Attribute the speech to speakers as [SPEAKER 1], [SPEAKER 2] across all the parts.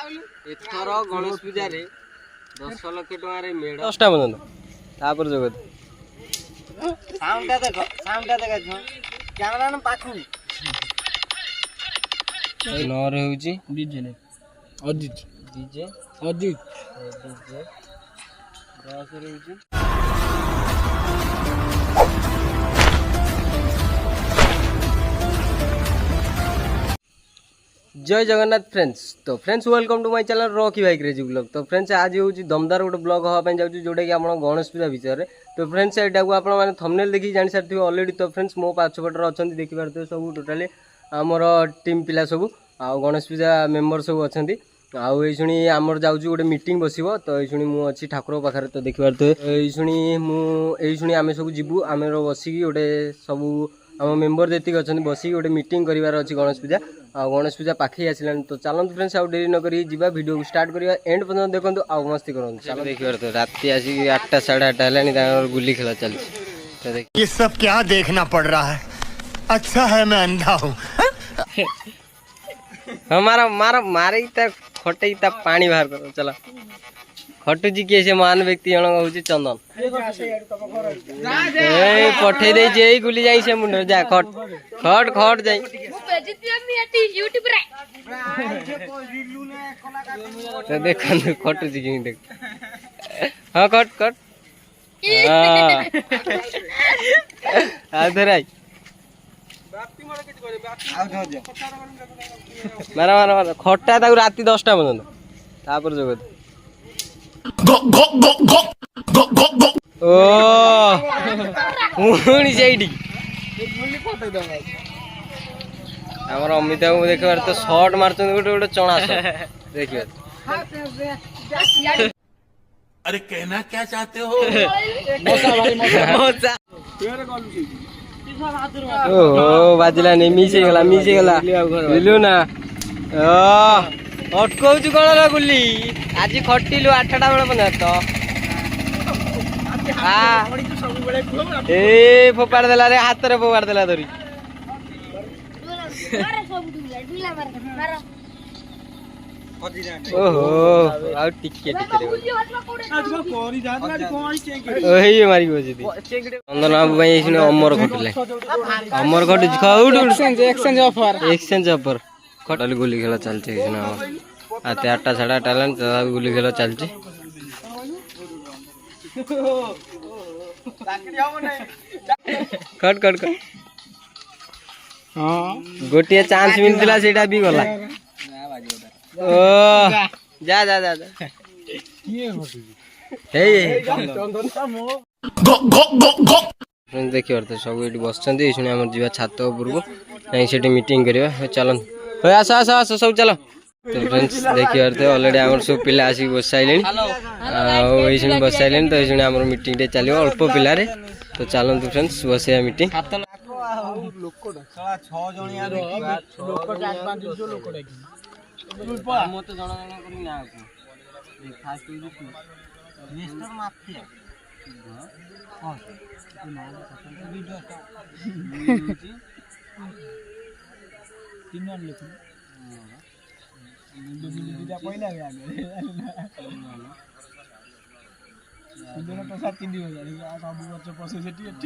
[SPEAKER 1] एथर गणेश पूजा रे 10 लाख टका रे मेढ 10टा बंद तापर जगत साउंडटा देखो कैमरा न पाखु नर होउची डीजे ने अजित डीजे डीजे 10 रे होउची जय जगन्नाथ फ्रेंड्स। तो friends welcome to my channel Rocky भाई क्रेजी ब्लॉग। तो फ्रेंड्स आज हूँ दमदार गोटे ब्लॉग हाँपी जाऊँ जोटा कि आप गणेश पूजा विषय। तो फ्रेंड्स यहाँ को आपने थंबनेल देखिए जानी सारी ऑलरेडी। तो फ्रेंड्स मो पाछपटे अच्छा देखी पारे सब टोटाली आमर टीम पिला सब आ गणेश पूजा मेम्बर सब अच्छा आई शुणी आमर जाऊँ गोटे मीटिंग बस। तो ये मुझे ठाकुर पाखे तो देखिपारे ये शुणी आम सब जीवु आम बसिकी गोटे सब आम मेम्बर जी अच्छा बसिक गोटे मीटिंग करार अच्छी गणेश पूजा आ गणेश पूजा पाखे आसला। तो चलते फ्रेंड्स आउ डेरी नक वीडियो को स्टार्ट करवा एंड पर्यटन देखो आ मस्ती करूँ। चलो देखिए तो राति आसिक 8टा 8:30 है गुली खेला चलती।
[SPEAKER 2] ये सब क्या देखना पड़ रहा है। अच्छा है मैं अंधा हूँ।
[SPEAKER 1] हमारा मारा मारे खटे पानी बाहर करो। चला खटु जी किए से महान व्यक्ति जन हूँ चंदन पठे दे गुली जाई से मुंड जा खट खट खट जाई तो देखो खटु जी कि देख हाँ खट खट आई मारा मारा मारा खटा राति 10टा पर्यंत तापर जगत आमर अमिता को देख तो शॉर्ट मारते गोटे गोटे चणा देखिए।
[SPEAKER 2] अरे कहना क्या चाहते हो।
[SPEAKER 1] ओहो बाजिला नहीं मिस गला बुझलु ना अटकाउछु कौन रे गुली आज खटिलु 8टा बेले बना तो ए फोपाड़ देला रे हाथ रे फोपाड़ देला धरी ओहो आउ टिके ओही मारी बजदी चंदन बाबू भाई इसने अमर खटले अमर खट एक्सचेंज ऑफर खटल गुली खेला चलते रात 8टा 8:30 गुली खेला चलती। खट खट खट गोटे चांस मिलता सेटा भी गला ओ जा जा जा देखिए तो सब ये बस आम जा छात उपरको नहीं मीटिंग करवा चल आस आस आस सब चलो। तो फ्रेंड्स देखिए तो ऑलरेडी आम सब पिला आसिक बस सारे ये बस सारे। तो ये आम मीटिंग टे चलो अल्प पिलारे। तो चलते फ्रेंड्स बस मीटिंग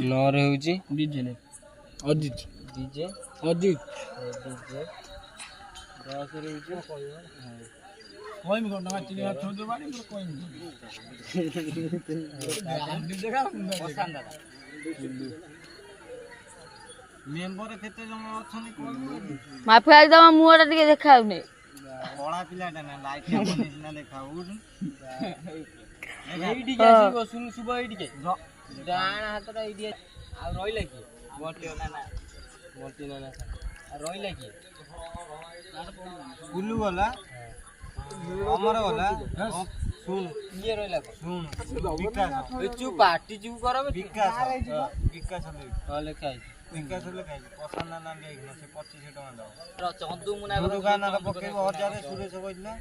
[SPEAKER 1] नर होउची डीजे ने अजित डीजे अजित डीजे 10 रे होउची कोई में कोन चिनी हाथ छोड़ बाड़ी कोई डीजे का पसंद दादा मेंबर केते जम अछनी कोन माफी आ दमा मुहटा टिके देखाउने बड़ा पिलाटा ना लाइट ना देखाउ एडी के आसी सुन सुबह एडी के डाण हातटा एडी आ रोइला की मोटी ना ना मोटी ना ना आ रोइला की गुल्लू वाला अमर वाला सुन ये रोइला सुन विकास ए चुप पार्टी चुप करो विकास विकास लिखाई विकास लिखाई पसंद ना लेखना से 25 टका दाও चंदू मुना दुकान रे पके 1000 सुरेश कइला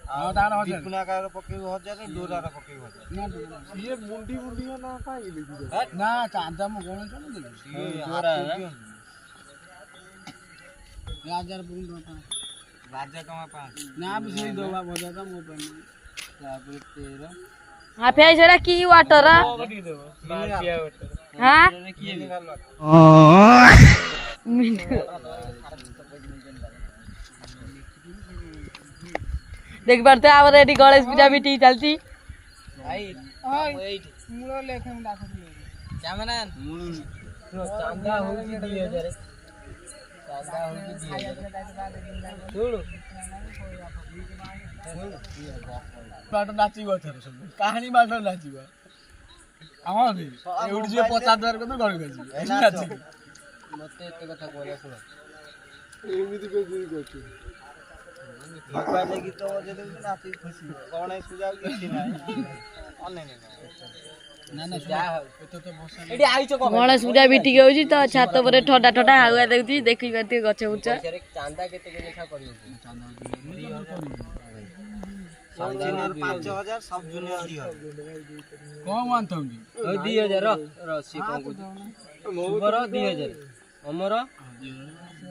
[SPEAKER 1] आ दान 1000 पुना का रे पके 1000 डोरा रे पके 1000 ये मुंडी मुंडी ना काई लिखी ना चांदा म गण चल ये डोरा 1000 बुल रहा ତାପରେ 13
[SPEAKER 3] ହାଫିଆ ସେଟା କି ୱାଟର ହାଁ देख पारते आवर एटी गणेश पूजा मीटिंग चलती
[SPEAKER 1] ଚାନ୍ଦା ହଉଛି 2000 ଚାନ୍ଦା ହଉଛି 2000
[SPEAKER 4] बाट नाचिब एथर सब कहानी बाट नाचिब हमर भी एउडी जे 50,000 को तो घर गई नाचिब
[SPEAKER 1] मते एते कथा कहला सुन
[SPEAKER 4] एमिति पे दूर करछु
[SPEAKER 5] भगवान गीत बजे दे नाची खुशी गणेश पूजा किछि नाही अन्य
[SPEAKER 4] ना ना
[SPEAKER 1] जा
[SPEAKER 4] एतो तो बसा
[SPEAKER 1] एडी आइछ क
[SPEAKER 3] गणेश पूजा मीटिंग होची तो छात पर ठंडा ठंडा हवा देउची देखि करते गछ उच्च
[SPEAKER 1] पछरे चांदा केते के लेखा करियो
[SPEAKER 5] सब जूनियर 5000 सब जूनियर दियो
[SPEAKER 4] कोन मानथौ जी
[SPEAKER 1] 2000 र सी कोन को सुबर 2000 अमर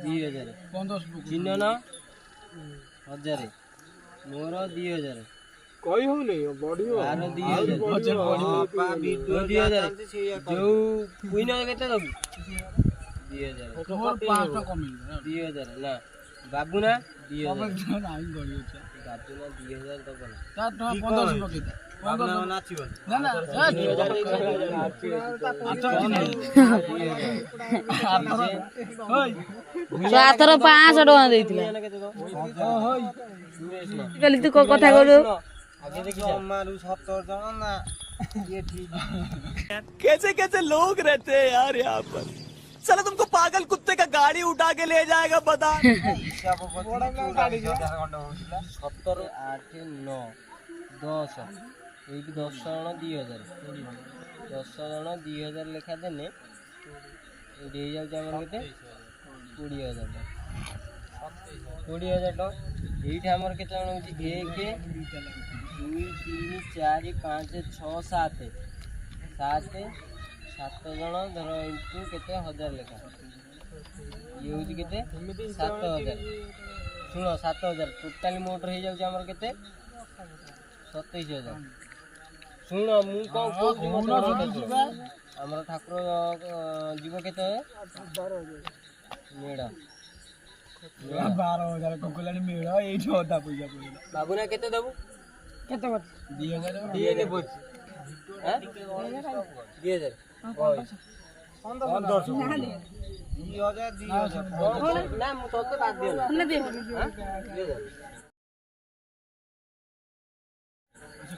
[SPEAKER 1] 2000
[SPEAKER 4] 15 बुक
[SPEAKER 1] चिन्नन 1000 मोर 2000
[SPEAKER 4] कई हो नहीं बढ़ियो
[SPEAKER 1] आर 2000
[SPEAKER 5] बापा वीडियो
[SPEAKER 1] 2000 जो कुइन केते दबु 2000
[SPEAKER 4] मोर 500 कमी
[SPEAKER 1] 2000 ना बाबू ना 2000
[SPEAKER 4] कमे नाही गड़ियो छ
[SPEAKER 1] बाबू ना 2000 तो बोला
[SPEAKER 4] ता 1500 पकेता
[SPEAKER 5] बाबा नाचिब
[SPEAKER 4] ना ना
[SPEAKER 3] 7 500 टका देइथिला कहली तू को कथा कहलु
[SPEAKER 1] आगे देखि
[SPEAKER 5] मारू 70 जन ना ये ठीक
[SPEAKER 6] कैसे कैसे लोग रहते हैं यार यहाँ पर चलो तुमको पागल कुत्ते का गाड़ी उठा के ले जाएगा बता
[SPEAKER 5] हिसाब बड़ा गाड़ी 10 घंटा होइला
[SPEAKER 1] 17 8 9 10 एक 10 जन 2000 10 जन 2000 लेखा देने एडी जाउ हमर केते 20000 20000 टका एठी हमर केते जन होची 1 2 3 4 5 6 7 7 जन धर इनटू केते 1000 लेखा ये होची केते 7000 सुनो 7000 टोटली मोटर हो जाउ हमर केते 27000 सुनो मु को हमर ठाकुर जीव केते 12000 मेडा
[SPEAKER 4] 12000 कोकलानी मेळ एठी होता पैसा पडला
[SPEAKER 1] बाबूना केते दबु
[SPEAKER 4] केते बत 2000
[SPEAKER 1] दिए ने बोच हैं 2000 ओय
[SPEAKER 5] 1500 2000
[SPEAKER 1] ना मु तोते बात दियो ना दे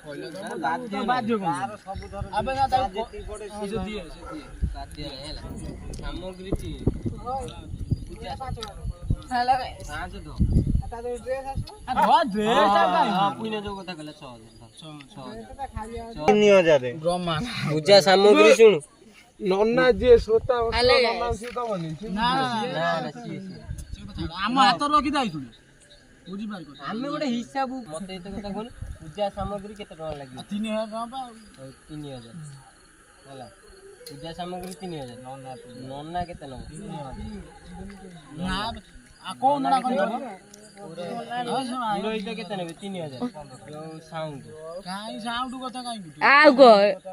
[SPEAKER 1] 2000
[SPEAKER 4] बाध्य को
[SPEAKER 5] सब धर
[SPEAKER 4] अबे ना ता
[SPEAKER 5] जेती पड़े
[SPEAKER 4] से दिए
[SPEAKER 1] बात दियो हेला सामग्री ची
[SPEAKER 3] हेला
[SPEAKER 1] 5 दो
[SPEAKER 4] आ धो ड्रेस
[SPEAKER 1] हां पुइने जो कथा कहला 6000
[SPEAKER 5] 3000
[SPEAKER 4] ब्रह्मा
[SPEAKER 1] पूजा सामग्री सुन
[SPEAKER 4] नन्ना जे श्रोता नन्ना से तो बनी ना
[SPEAKER 1] ना सी
[SPEAKER 4] हम हाथ रखी दाइछु बुझी पार को
[SPEAKER 1] आमे गोटे हिसाब मते एते कथा कोन पूजा सामग्री केते टका लागियो
[SPEAKER 4] 3000 टका
[SPEAKER 1] 3000 होला पूजा सामग्री 3000 नन्ना केते न
[SPEAKER 4] ना आ कोन ना कोन
[SPEAKER 1] हिरो इते केते नेबे 3000 जो साउंड
[SPEAKER 4] काई साउंड कथा काई गुटु
[SPEAKER 3] आउ को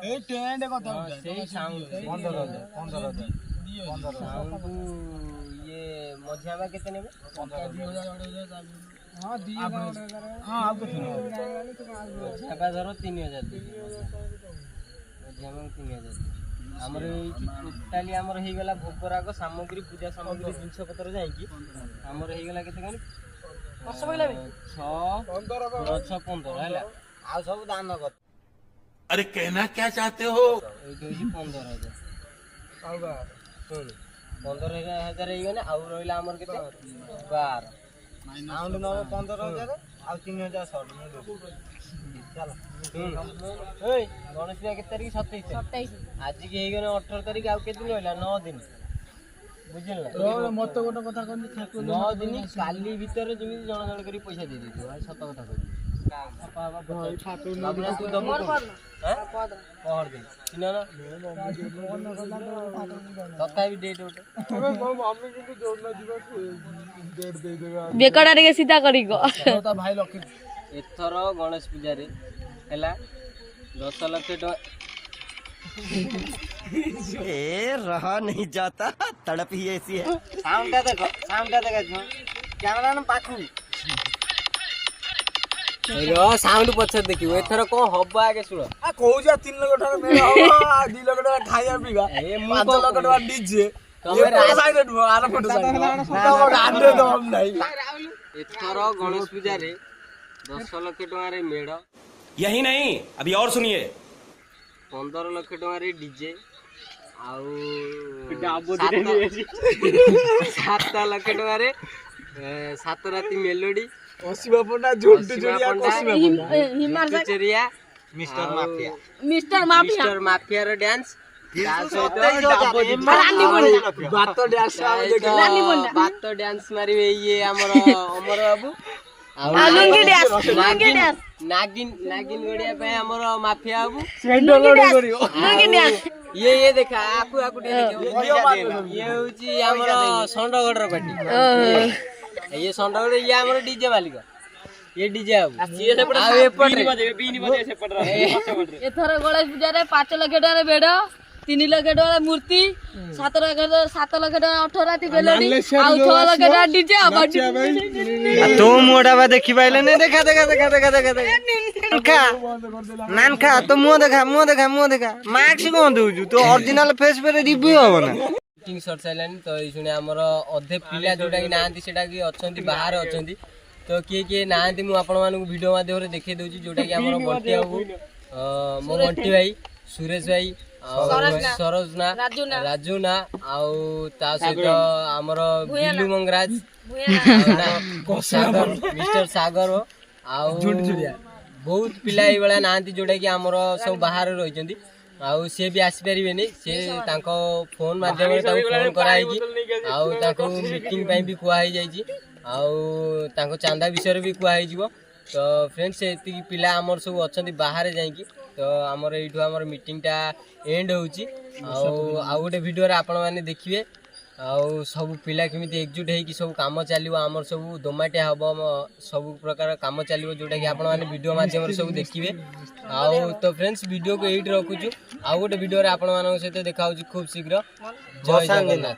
[SPEAKER 4] ए टेंड कथा
[SPEAKER 1] सेही साउंड
[SPEAKER 5] 15000
[SPEAKER 1] साउंड ये मझाबा केते नेबे
[SPEAKER 4] 2000 हां 2000 हां आप कथि
[SPEAKER 1] मझाबा धरो 3000 मझाबा 3000 हमर टोटली हमर हे गेला भोगराग सामग्री पूजा सामग्री जिंस पत्र जाई कि हमर हे गेला केते कनी 6 15 हैला
[SPEAKER 5] आ सब दान कर
[SPEAKER 6] अरे कहना क्या चाहते हो
[SPEAKER 1] ए दोही 15000 आउगा सुन 15000 हे गने आउ रहिला हमर केते 12
[SPEAKER 5] साउंड न 15000 आ 3000 शॉर्ट में दो चल
[SPEAKER 1] ओए गणेश पूजा के तारीख 27 आज की हे गने 18 तारीख आउ केते दिन होइला 9 दिन बुझिल ना
[SPEAKER 4] रो मत गोटे कथा कहनी ठाकुर
[SPEAKER 1] 9 दिन काली भीतर जमी जण जण करी पैसा दे देतो भाई सत कथा कहू बाबूना तू दबो हैं पहर दिन चिन्ह ना तथा भी डेट उठे
[SPEAKER 4] मम्मी किंतु जोड़ना जीवा
[SPEAKER 3] ବେକଟା ଟିକେ ସିଧା କରିକ
[SPEAKER 4] ତା ଭାଇ ଲକ୍ଷେ
[SPEAKER 1] ଏଥର ଗଣେଶ ପୂଜାରେ ହେଲା 10 ଲକ୍ଷ ଟଙ୍କା
[SPEAKER 2] ए रहा नहीं जाता तड़प ही ऐसी है
[SPEAKER 5] ସାଉଣ୍ଡଟା ଦେଖ କ୍ୟାମେରା ପାଖକୁ
[SPEAKER 1] ସାଉଣ୍ଡ ପଛରେ ଦେଖିବୁ ଏଥର କଣ ହବ ଆଗେ ଶୁଣ
[SPEAKER 4] କହୁଛି 3 ଲକ୍ଷ ଟଙ୍କା ମେଳ ହବ 2 ଲକ୍ଷ ଟଙ୍କା ଖାଇବା ପିଇବା 5 ଲକ୍ଷ ଟଙ୍କା ଡିଜେ
[SPEAKER 1] ଏଥର ଗଣେଶ ପୂଜାରେ 10 ଲକ୍ଷ ଟଙ୍କାରେ ମେଢ
[SPEAKER 6] यही नहीं अभी और सुनिए
[SPEAKER 1] 15 ଲକ୍ଷ ଟଙ୍କାରେ ଡିଜେ ଆଉ 7 ଲକ୍ଷ ଟଙ୍କାରେ 7 ରାତି ମେଲୋଡି
[SPEAKER 4] ଅସିବା ପଣ୍ଡା ଝୁଣ୍ଟୁ ଚୁରିଆ କସିବା ପଣ୍ଡା
[SPEAKER 1] ଚେରିଆ
[SPEAKER 5] mister mafia
[SPEAKER 3] mister mafia
[SPEAKER 1] mister ମାଫିଆର ଡ୍ୟାନ୍ସ ତା ସହିତ
[SPEAKER 4] ଭାତ ଡ୍ୟାନ୍ସ
[SPEAKER 1] ଭାତ ଡ୍ୟାନ୍ସ ମାରିବେ ଇଏ ଆମର ଅମର ବାବୁ ଆଉ
[SPEAKER 3] ଲୁଙ୍ଗି ଡ୍ୟାନ୍ସ ଲୁଙ୍ଗି ଡ୍ୟାନ୍ସ
[SPEAKER 1] ନାଗିନ ଗଡିଆ ପାଇଁ ଆମର ମାଫିଆ ବାବୁ
[SPEAKER 3] ଲୁଙ୍ଗି ଡ୍ୟାନ୍ସ
[SPEAKER 1] ଇଏ ଦେଖା ଆକୁ ଟିକେ ଦେଖିବ ଇଏ ହଉଛି ଆମର ଷଣ୍ଢଗଡର ପାଟି ଇଏ ଷଣ୍ଢଗଡ ଇଏ ଆମର ଡିଜେ ମାଲିକ ଇଏ ଡିଜେ ବାବୁ ଆଉ ଏପଟରେ
[SPEAKER 3] ଏଥର ଗଣେଶ ପୂଜାରେ 5 ଲକ୍ଷ ଟଙ୍କାର ବେଡ 3 ଲକ୍ଷ ଟଙ୍କାର ମୂର୍ତ୍ତି 7 ଲକ୍ଷ ଟଙ୍କା 18 ରାତି ମେଲୋଡି ଆଉ 6 ଲକ୍ଷ ଟଙ୍କା ଡିଜେ
[SPEAKER 5] ତୋ ମୁହଁଟା ବା ଦେଖି ପାଇଲେନି ଦେଖା ନାନ ଖା ତୋ ମୁହଁ ଦେଖା ମାର୍କ୍ସ କଣ ଦଉଛୁ ତୋ ଅରିଜିନାଲ ଫେସ୍ ପରେ ରିଭ୍ୟୁ ହବ ନା
[SPEAKER 1] ମିଟିଂ ସରି ସାରିଲାଣି ତ ଏଇ ଶୁଣି ଆମର ଅଧେ ପିଲା ଯୋଉଟା କି ନାହାନ୍ତି ସେଟା କି ଅଛନ୍ତି ବାହାରେ ଅଛନ୍ତି ତ କିଏ ନାହାନ୍ତି ମୁଁ ଆପଣମାନଙ୍କୁ ଭିଡ଼ିଓ ମାଧ୍ୟମରେ ଦେଖେଇ ଦଉଛି ଯୋଉଟା କି ଆମର ବଣ୍ଟି ବାବୁ ମୋ ବଣ୍ଟି ଭାଇ ସୁରେଶ ଭାଇ ସରୋଜ ନା ରାଜୁ ନା ଆଉ ତା ସହିତ ଆମର ବିଲୁ ମଙ୍ଗରାଜ ମିଷ୍ଟର ସାଗର ଆଉ ବହୁତ ପିଲା ଏଇଭଳିଆ ନାହାନ୍ତି ଯୋଉଟା କି ଆମର ସବୁ ବାହାରେ ରହିଛନ୍ତି ଆଉ ସିଏ ବି ଆସିପାରିବେନି ସେ ତାଙ୍କ ଫୋନ୍ ମାଧ୍ୟମରେ ତାଙ୍କୁ ଫୋନ୍ କରାହେଇକି ଆଉ ତାଙ୍କୁ ମିଟିଂ ପାଇଁ ବି କୁହାହେଇଯାଇଛି ଆଉ ତାଙ୍କ ଚାନ୍ଦା ବିଷୟରେ ବି କୁହାହେଇଯିବ ତ ଫ୍ରେଣ୍ଡସ୍ ଏତିକି ପିଲା ଆମର ସବୁ ଅଛନ୍ତି ବାହାରେ ଯାଇକି ତ ଆମର ଏଇଠୁ ଆମର ମିଟିଂଟା ଏଣ୍ଡ ହେଉଛି ଆଉ ଗୋଟେ ଭିଡ଼ିଓରେ ଆପଣମାନେ ଦେଖିବେ ଆଉ ସବୁ ପିଲା କେମିତି ଏକଜୁଟ ହେଇକି ସବୁ କାମ ଚାଲିବ ଆମର ସବୁ ଦୋମାଟିଆ ହେବ ସବୁ ପ୍ରକାର କାମ ଚାଲିବ ଯେଉଁଟାକି ଆପଣମାନେ ଭିଡ଼ିଓ ମାଧ୍ୟମରେ ସବୁ ଦେଖିବେ ଆଉ ତ ଫ୍ରେଣ୍ଡସ୍ ଭିଡ଼ିଓକୁ ଏଇଠି ରଖୁଛୁ ଆଉ ଗୋଟେ ଭିଡ଼ିଓରେ ଆପଣମାନଙ୍କ ସହିତ ଦେଖା ହେଉଛି ଖୁବ୍ ଶୀଘ୍ର ଜୟ ଜଗନ୍ନାଥ।